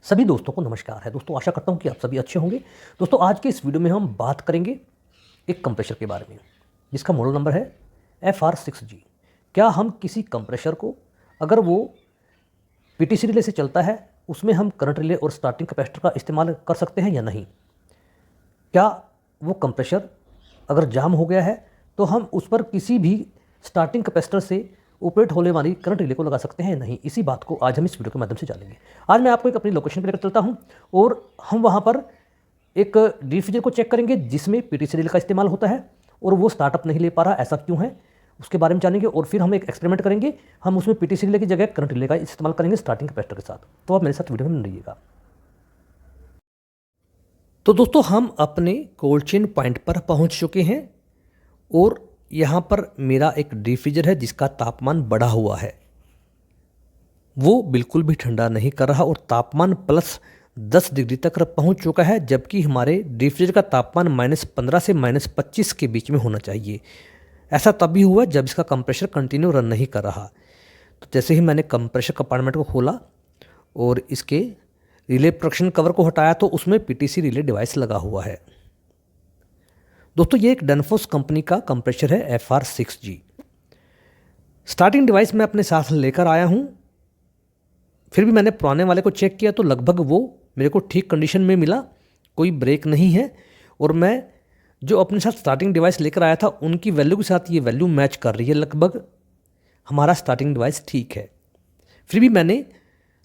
सभी दोस्तों को नमस्कार है। दोस्तों आशा करता हूं कि आप सभी अच्छे होंगे। दोस्तों आज के इस वीडियो में हम बात करेंगे एक कंप्रेशर के बारे में जिसका मॉडल नंबर है FR6G। क्या हम किसी कंप्रेशर को अगर वो पीटीसी रिले से चलता है उसमें हम करंट रिले और स्टार्टिंग कैपेसिटर का इस्तेमाल कर सकते हैं या नहीं? क्या वो कंप्रेशर अगर जाम हो गया है तो हम उस पर किसी भी स्टार्टिंग कैपेसिटर से ऑपरेट होने वाली करंट रिले को लगा सकते हैं या नहीं? इसी बात को आज हम इस वीडियो के माध्यम से जानेंगे। आज मैं आपको एक अपनी लोकेशन पर लेकर चलता हूं और हम वहां पर एक डिफ्यूजर को चेक करेंगे जिसमें पीटीसी रिले का इस्तेमाल होता है और वो स्टार्टअप नहीं ले पा रहा, ऐसा क्यों है उसके बारे में जानेंगे। और फिर हम एक एक्सपेरिमेंट करेंगे, हम उसमें पीटीसी रिले की जगह करंट रिले का इस्तेमाल करेंगे स्टार्टिंग कैपेसिटर के साथ। तो आप मेरे साथ वीडियो में रहिएगा। तो दोस्तों हम अपने कोल्ड चेन पॉइंट पर पहुंच चुके हैं और यहाँ पर मेरा एक डिफ्यूजर है जिसका तापमान बढ़ा हुआ है, वो बिल्कुल भी ठंडा नहीं कर रहा और तापमान +10 डिग्री तक पहुंच चुका है, जबकि हमारे डिफ्यूजर का तापमान -15 से -25 के बीच में होना चाहिए। ऐसा तभी हुआ जब इसका कंप्रेशर कंटिन्यू रन नहीं कर रहा। तो जैसे ही मैंने कंप्रेशर कंपार्टमेंट को खोला और इसके रिले प्रोटेक्शन कवर को हटाया तो उसमें पीटीसी रिले डिवाइस लगा हुआ है। दोस्तों ये एक डनफोर्स कंपनी का कंप्रेशर है FR6G। स्टार्टिंग डिवाइस मैं अपने साथ लेकर आया हूँ, फिर भी मैंने पुराने वाले को चेक किया तो लगभग वो मेरे को ठीक कंडीशन में मिला, कोई ब्रेक नहीं है। और मैं जो अपने साथ स्टार्टिंग डिवाइस लेकर आया था उनकी वैल्यू के साथ ये वैल्यू मैच कर रही है, लगभग हमारा स्टार्टिंग डिवाइस ठीक है। फिर भी मैंने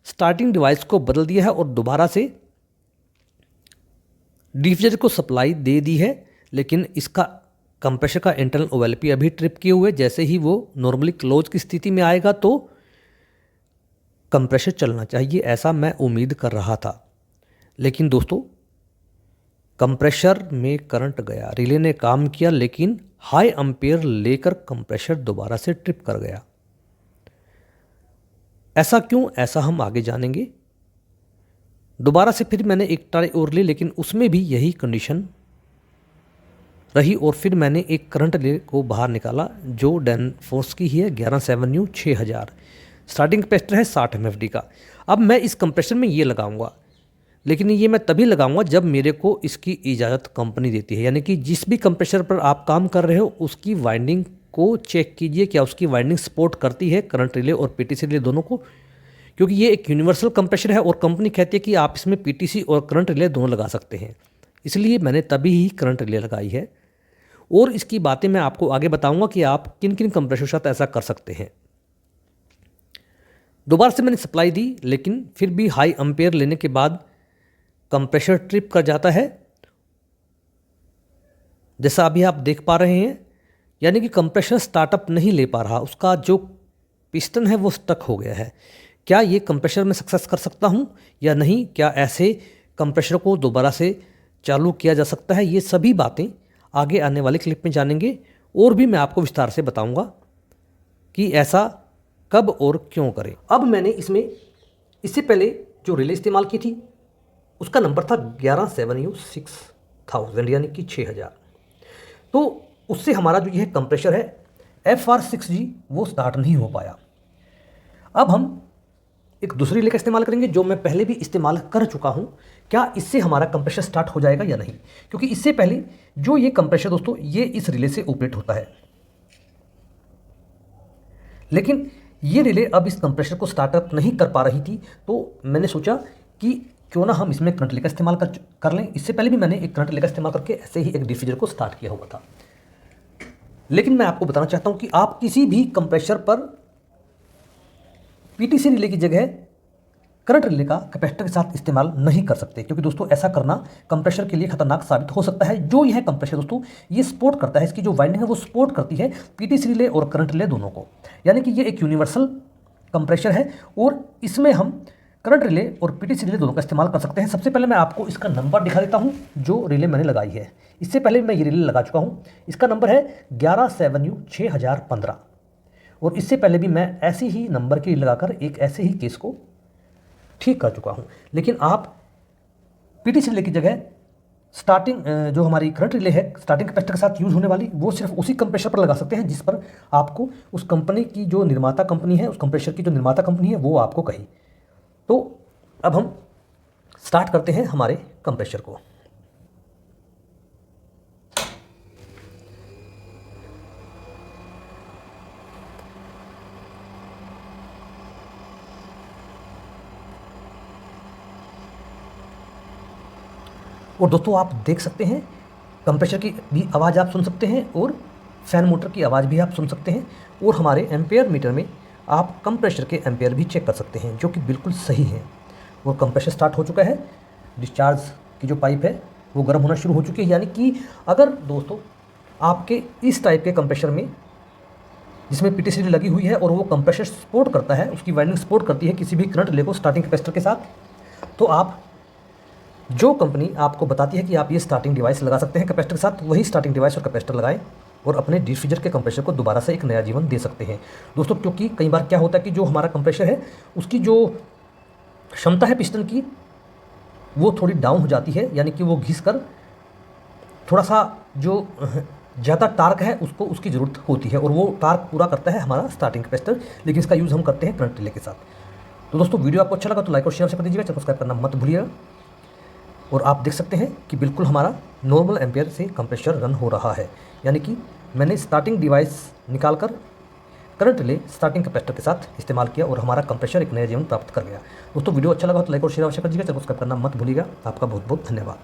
स्टार्टिंग डिवाइस को बदल दिया है और दोबारा से डिफ्यूजर को सप्लाई दे दी है, लेकिन इसका कंप्रेशर का इंटरनल ओएलपी अभी ट्रिप किए हुए। जैसे ही वो नॉर्मली क्लोज की स्थिति में आएगा तो कंप्रेशर चलना चाहिए, ऐसा मैं उम्मीद कर रहा था। लेकिन दोस्तों कंप्रेशर में करंट गया, रिले ने काम किया लेकिन हाई एम्पेयर लेकर कंप्रेशर दोबारा से ट्रिप कर गया। ऐसा क्यों, ऐसा हम आगे जानेंगे। दोबारा से फिर मैंने एक ट्राई और ली लेकिन उसमें भी यही कंडीशन रही और फिर मैंने एक करंट रिले को बाहर निकाला जो डैनफोर्स की ही है 11/7U 6000। स्टार्टिंग कैपेसिटर है 60 MFD का। अब मैं इस कंप्रेशर में ये लगाऊंगा, लेकिन ये मैं तभी लगाऊंगा जब मेरे को इसकी इजाज़त कंपनी देती है। यानी कि जिस भी कंप्रेशर पर आप काम कर रहे हो उसकी वाइंडिंग को चेक कीजिए, क्या उसकी वाइंडिंग सपोर्ट करती है करंट रिले और पीटीसी रिले दोनों को, क्योंकि ये एक यूनिवर्सल कंप्रेशर है और कंपनी कहती है कि आप इसमें पीटीसी और करंट रिले दोनों लगा सकते हैं। इसलिए मैंने तभी ही करंट रिले लगाई है और इसकी बातें मैं आपको आगे बताऊंगा कि आप किन किन कंप्रेशर के साथ ऐसा कर सकते हैं। दोबारा से मैंने सप्लाई दी लेकिन फिर भी हाई एम्पेयर लेने के बाद कंप्रेशर ट्रिप कर जाता है, जैसा अभी आप देख पा रहे हैं। यानी कि कंप्रेशर स्टार्टअप नहीं ले पा रहा, उसका जो पिस्टन है वो स्टक हो गया है। क्या ये कंप्रेशर में सक्सेस कर सकता हूँ या नहीं? क्या ऐसे कंप्रेशर को दोबारा से चालू किया जा सकता है? ये सभी बातें आगे आने वाले क्लिप में जानेंगे और भी मैं आपको विस्तार से बताऊंगा कि ऐसा कब और क्यों करें। अब मैंने इसमें इससे पहले जो रिले इस्तेमाल की थी उसका नंबर था 11/7U 6000 यानी कि 6000। तो उससे हमारा जो यह कंप्रेशर है FR6G वो स्टार्ट नहीं हो पाया। अब हम एक दूसरी रिले का इस्तेमाल करेंगे जो मैं पहले भी इस्तेमाल कर चुका हूं। क्या इससे हमारा कंप्रेशर स्टार्ट हो जाएगा या नहीं? क्योंकि इससे पहले जो ये कंप्रेशर दोस्तों ये इस रिले से ऑपरेट होता है, लेकिन ये रिले अब इस कंप्रेशर को स्टार्टअप नहीं कर पा रही थी। तो मैंने सोचा कि क्यों ना हम इसमें करंट रिले का इस्तेमाल कर लें। इससे पहले भी मैंने एक करंट रिले का इस्तेमाल करके ऐसे ही एक डिफ्यूजर को स्टार्ट किया हुआ था। लेकिन मैं आपको बताना चाहता हूं कि आप किसी भी कंप्रेशर पर पीटीसी रिले की जगह करंट रिले का कैपेसिटर के साथ इस्तेमाल नहीं कर सकते, क्योंकि दोस्तों ऐसा करना कंप्रेशर के लिए खतरनाक साबित हो सकता है। जो यह कंप्रेशर दोस्तों ये सपोर्ट करता है, इसकी जो वाइंडिंग है वो सपोर्ट करती है पीटीसी रिले और करंट रिले दोनों को। यानी कि ये एक यूनिवर्सल कंप्रेशर है और इसमें हम करंट रिले और पीटीसी रिले दोनों का इस्तेमाल कर सकते हैं। सबसे पहले मैं आपको इसका नंबर दिखा देता हूँ जो रिले मैंने लगाई है। इससे पहले मैं ये रिले लगा चुका हूँ। इसका नंबर है 11/7U 6015 और इससे पहले भी मैं ऐसी ही नंबर की लगाकर एक ऐसे ही केस को ठीक कर चुका हूं। लेकिन आप पीटीसी रिले की जगह स्टार्टिंग जो हमारी करंट रिले है स्टार्टिंग कैपेसिटर के साथ यूज होने वाली वो सिर्फ उसी कंप्रेशर पर लगा सकते हैं जिस पर आपको उस कंपनी की जो निर्माता कंपनी है, उस कंप्रेशर की जो निर्माता कंपनी है वो आपको कही। तो अब हम स्टार्ट करते हैं हमारे कंप्रेसर को। और दोस्तों आप देख सकते हैं कंप्रेसर की भी आवाज़ आप सुन सकते हैं और फ़ैन मोटर की आवाज़ भी आप सुन सकते हैं। और हमारे एम्पेयर मीटर में आप कंप्रेसर के एम्पेयर भी चेक कर सकते हैं, जो कि बिल्कुल सही है। और कंप्रेसर स्टार्ट हो चुका है, डिस्चार्ज की जो पाइप है वो गर्म होना शुरू हो चुकी है। यानी कि अगर दोस्तों आपके इस टाइप के कंप्रेसर में जिसमें पीटीसीडी लगी हुई है और वो कंप्रेसर सपोर्ट करता है, उसकी वाइंडिंग सपोर्ट करती है किसी भी करंट रिले को स्टार्टिंग कैपेसिटर के साथ, तो आप जो कंपनी आपको बताती है कि आप ये स्टार्टिंग डिवाइस लगा सकते हैं कैपेसिटर के साथ, वही स्टार्टिंग डिवाइस और कैपेसिटर लगाएं और अपने डिफ्यूजर के कंप्रेसर को दोबारा से एक नया जीवन दे सकते हैं दोस्तों। क्योंकि कई बार क्या होता है कि जो हमारा कंप्रेसर है उसकी जो क्षमता है पिस्टन की वो थोड़ी डाउन हो जाती है, यानी कि वो घिस कर थोड़ा सा जो ज़्यादा टार्क है उसको उसकी ज़रूरत होती है और वो टार्क पूरा करता है हमारा स्टार्टिंग कैपेसिटर, लेकिन इसका यूज़ हम करते हैं करंट रिले के साथ। तो दोस्तों वीडियो आपको अच्छा लगा तो लाइक और शेयर कर दीजिएगा, सब्सक्राइब करना मत भूलिएगा। और आप देख सकते हैं कि बिल्कुल हमारा नॉर्मल एम्पेयर से कंप्रेसर रन हो रहा है, यानी कि मैंने स्टार्टिंग डिवाइस निकालकर करंट रिले स्टार्टिंग कैपेसिटर के साथ इस्तेमाल किया और हमारा कंप्रेसर एक नया जीवन प्राप्त कर गया। दोस्तों वीडियो अच्छा लगा तो लाइक और शेयर अवश्य कर दीजिएगा, सब्सक्राइब करना मत भूलिएगा। आपका बहुत बहुत धन्यवाद।